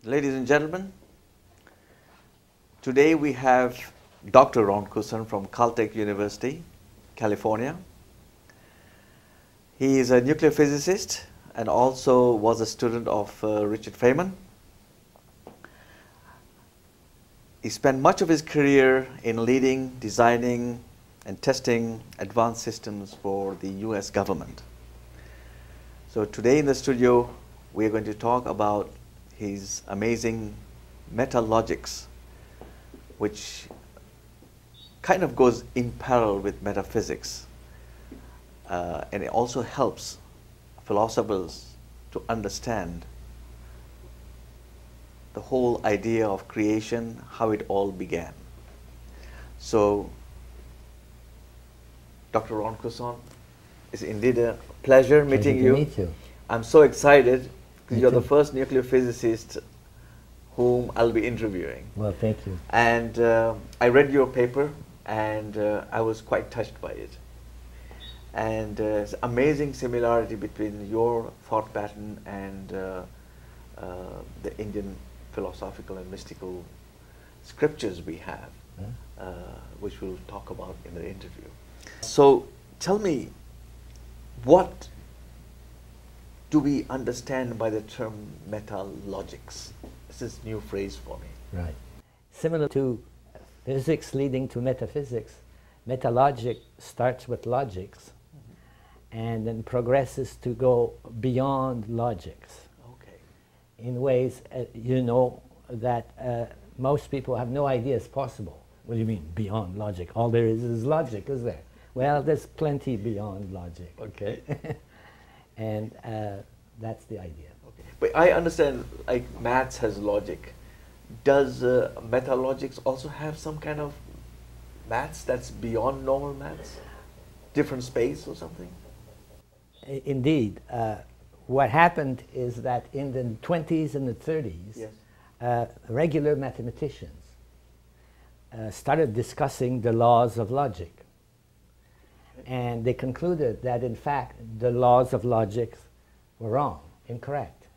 Ladies and gentlemen, today we have Dr. Ron Cusson from Caltech University, California. He is a nuclear physicist and also was a student of Richard Feynman. He spent much of his career in leading, designing, and testing advanced systems for the US government. So today in the studio, we are going to talk about his amazing Metalogics, which kind of goes in parallel with metaphysics. And it also helps philosophers to understand the whole idea of creation, how it all began. So, Dr. Ron Cusson, it's indeed a pleasure meeting you. Meet you. I'm so excited because Me you're too. the first nuclear physicist whom I'll be interviewing. Well, thank you. And I read your paper and I was quite touched by it. And it's amazing similarity between your thought pattern and the Indian philosophical and mystical scriptures we have, which we'll talk about in the interview. So tell me, what do we understand by the term metalogics? This is a new phrase for me. Right. Similar to physics leading to metaphysics, metalogic starts with logics and then progresses to go beyond logics. Okay. In ways, you know, that most people have no idea is possible. What do you mean, beyond logic? All there is logic, is there? Well, there's plenty beyond logic. Okay. And that's the idea. Okay. But I understand, like, maths has logic. Does metalogics also have some kind of maths that's beyond normal maths? Different space or something? Indeed. What happened is that in the 20s and the 30s, Yes. regular mathematicians started discussing the laws of logic. And they concluded that, in fact, the laws of logic were wrong, incorrect.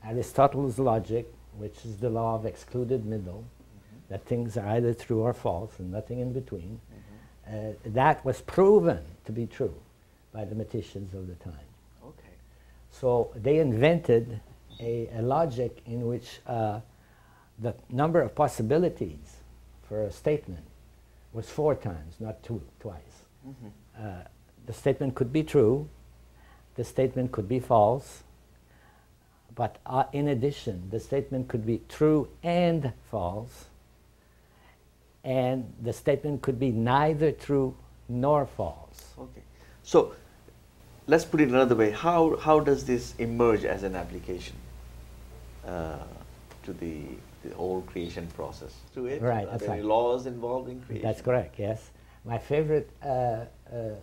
Aristotle's logic, which is the law of excluded middle, that things are either true or false and nothing in between, that was proven to be true by the mathematicians of the time. Okay. So they invented a logic in which the number of possibilities for a statement was 4 times, not twice. The statement could be true, the statement could be false, but in addition, the statement could be true and false, and the statement could be neither true nor false. Okay. So let's put it another way. How does this emerge as an application to the whole creation process? To it? Right, Are that's there any right. laws involved in creation? That's correct, yes. My favorite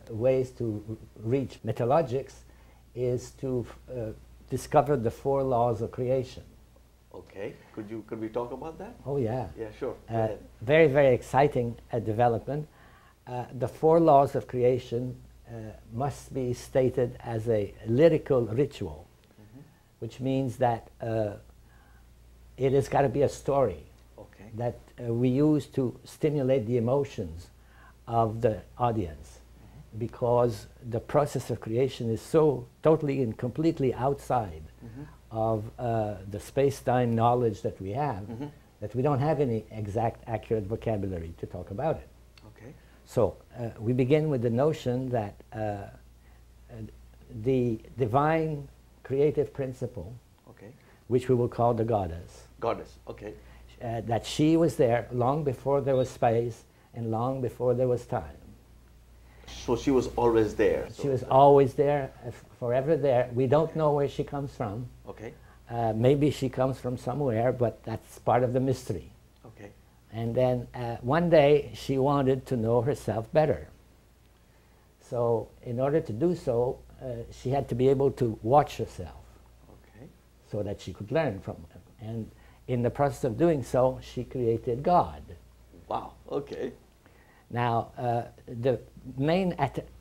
ways to reach metalogics is to discover the 4 laws of creation. Okay. Could we talk about that? Oh, yeah. Yeah, sure. Go ahead. Very, very exciting development. The 4 laws of creation must be stated as a lyrical ritual, which means that it has got to be a story Okay. that we use to stimulate the emotions of the audience, because the process of creation is so totally and completely outside of the space-time knowledge that we have, that we don't have any exact, accurate vocabulary to talk about it. Okay. So we begin with the notion that the divine creative principle, Okay. which we will call the goddess, Goddess. Okay. that she was there long before there was space and long before there was time. So she was always there. She was always there, forever there. We don't know where she comes from. Okay. Maybe she comes from somewhere, but that's part of the mystery. Okay. And then one day she wanted to know herself better. So in order to do so, she had to be able to watch herself Okay. so that she could learn from it. And in the process of doing so, she created God. Wow. Okay. Now, the main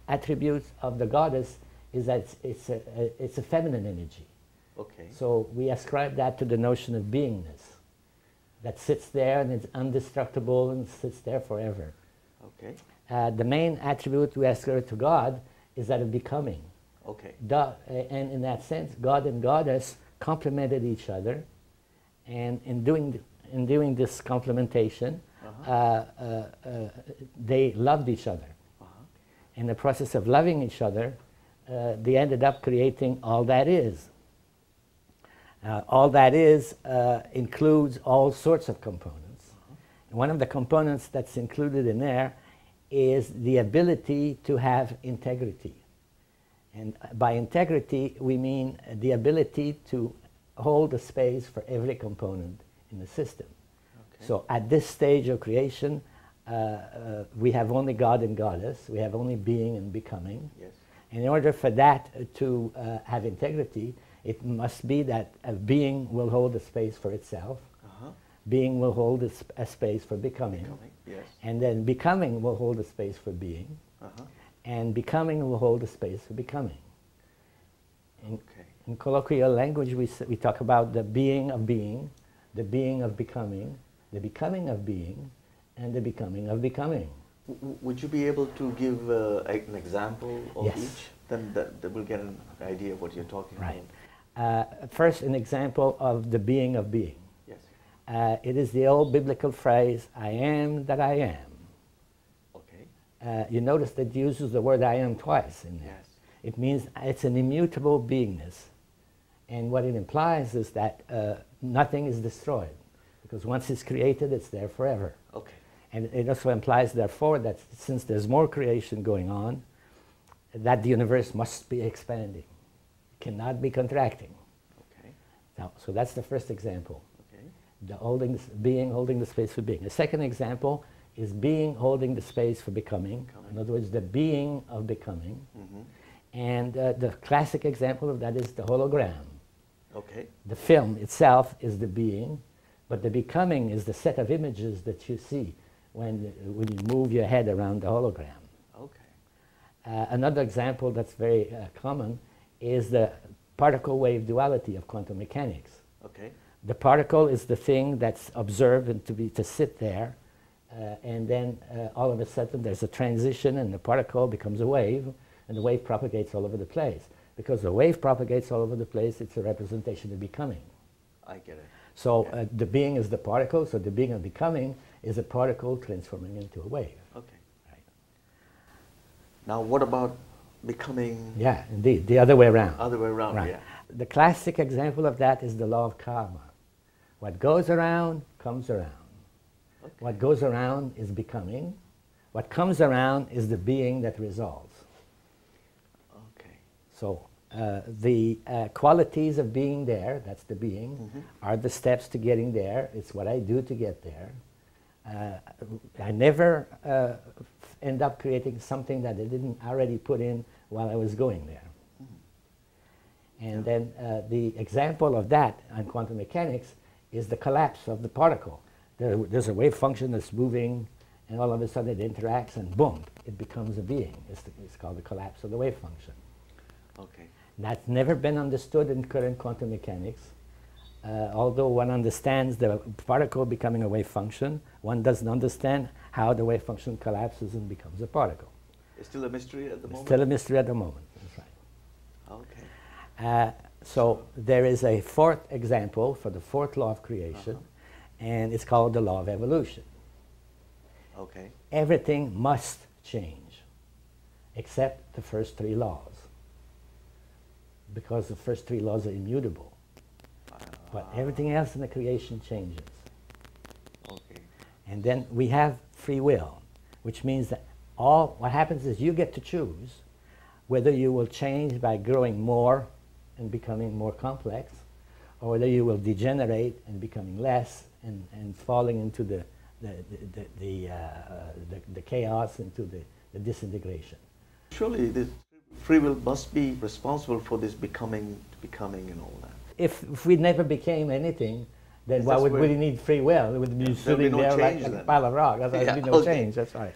attributes of the goddess is that it's a feminine energy. Okay. So we ascribe that to the notion of beingness, that sits there and it's indestructible and sits there forever. Okay. The main attribute we ascribe to God is that of becoming. Okay. And in that sense, God and Goddess complemented each other, and in doing this complementation, they loved each other. In the process of loving each other, they ended up creating all that is. All that is includes all sorts of components. One of the components that's included in there is the ability to have integrity. And by integrity, we mean the ability to hold a space for every component in the system. Okay. So at this stage of creation, we have only God and Goddess, we have only being and becoming. Yes. And in order for that to have integrity, it must be that a being will hold a space for itself, being will hold a space for becoming, yes. And then becoming will hold a space for being, and becoming will hold a space for becoming. In colloquial language, we talk about the being of being, the being of becoming, the becoming of being, and the becoming of becoming. Would you be able to give an example of yes. each? Then that we'll get an idea of what you're talking right. about. First, an example of the being of being. Yes. It is the old biblical phrase, I am that I am. Okay. You notice that it uses the word I am twice in there. Yes. It means it's an immutable beingness. And what it implies is that nothing is destroyed, because once it's created, it's there forever. Okay. And it also implies, therefore, that since there's more creation going on, that the universe must be expanding. It cannot be contracting. Okay. Now, so that's the first example. Okay. The being holding the space for being. The second example is being holding the space for becoming. In other words, the being of becoming. And the classic example of that is the hologram. Okay. The film itself is the being, but the becoming is the set of images that you see when you move your head around the hologram. Okay. Another example that's very common is the particle-wave duality of quantum mechanics. Okay. The particle is the thing that's observed and to sit there, and then all of a sudden there's a transition and the particle becomes a wave, and the wave propagates all over the place. Because the wave propagates all over the place, it's a representation of becoming. I get it. So the being is the particle, so the being of becoming is a particle transforming into a wave. Okay. Right. Now what about becoming? Yeah, indeed, the other way around. Other way around, right. Yeah. The classic example of that is the law of karma. What goes around comes around. Okay. What goes around is becoming. What comes around is the being that resolves. Okay. So the qualities of being there, that's the being, are the steps to getting there. It's what I do to get there. I never end up creating something that I didn't already put in while I was going there. And then the example of that on quantum mechanics is the collapse of the particle. There's a wave function that's moving, and all of a sudden it interacts, and boom, it becomes a being. It's called the collapse of the wave function. Okay. That's never been understood in current quantum mechanics. Although one understands the particle becoming a wave function, one doesn't understand how the wave function collapses and becomes a particle. It's still a mystery at the moment? Still a mystery at the moment, that's right. Okay. So there is a fourth example for the fourth law of creation, and it's called the law of evolution. Okay. Everything must change, except the first three laws, because the first three laws are immutable. But everything else in the creation changes. Okay. And then we have free will, which means that what happens is you get to choose whether you will change by growing more and becoming more complex, or whether you will degenerate and becoming less and falling into the chaos, into the disintegration. Surely the free will must be responsible for this becoming and all that. If we never became anything, then why would we need free will? It would be sitting there like a pile of rock. There would be no change, that's right.